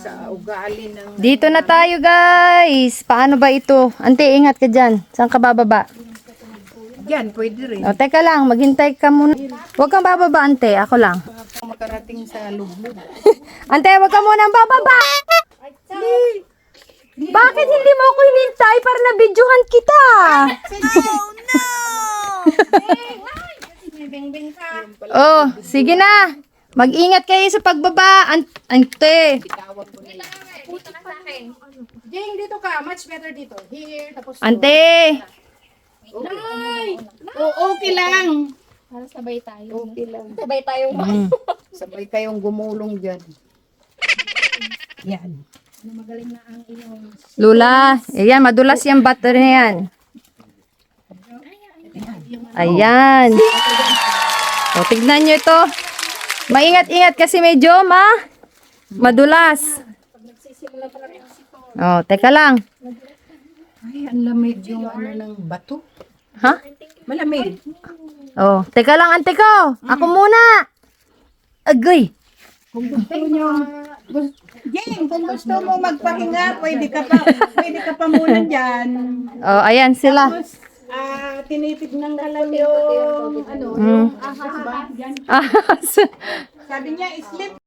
Sa ugali ng... Dito na tayo, guys. Paano ba ito? Ante, ingat ka dyan. Saan ka bababa? Yan, pwede rin. O, teka lang. Maghintay ka muna. Huwag kang bababa, ante. Ako lang. Makarating sa lublog. Ante, huwag ka muna bababa! Bakit hindi mo ako hinintay para na-videohan kita? Oh, sige na. Mag-ingat kayo sa pagbaba. Ante. Jing, dito ka. Much better dito. Here, tapos... Ante. Okay lang. Para sabay tayo. Okay lang. Sabay tayong Sabay kayong gumulong dyan. Yan. magaling na ang iyong... Lula. Ayan, madulas yung battery na yan. Ayan. O, tignan nyo ito. Maingat-ingat kasi medyo madulas. O, teka lang. Ay, ang lamig yung ano ng bato. Ha? Malamig. Oh, teka lang, ante ko. Ako muna. Agoy. Kung gusto nyo... Jing, kung gusto mo magpahinga, pwede ka pa muna dyan. Oh, ayan sila. Tapos, tinitignan ka lang yung, ano, yung ahas ba? Dyan. Ah, Sabi niya, sleep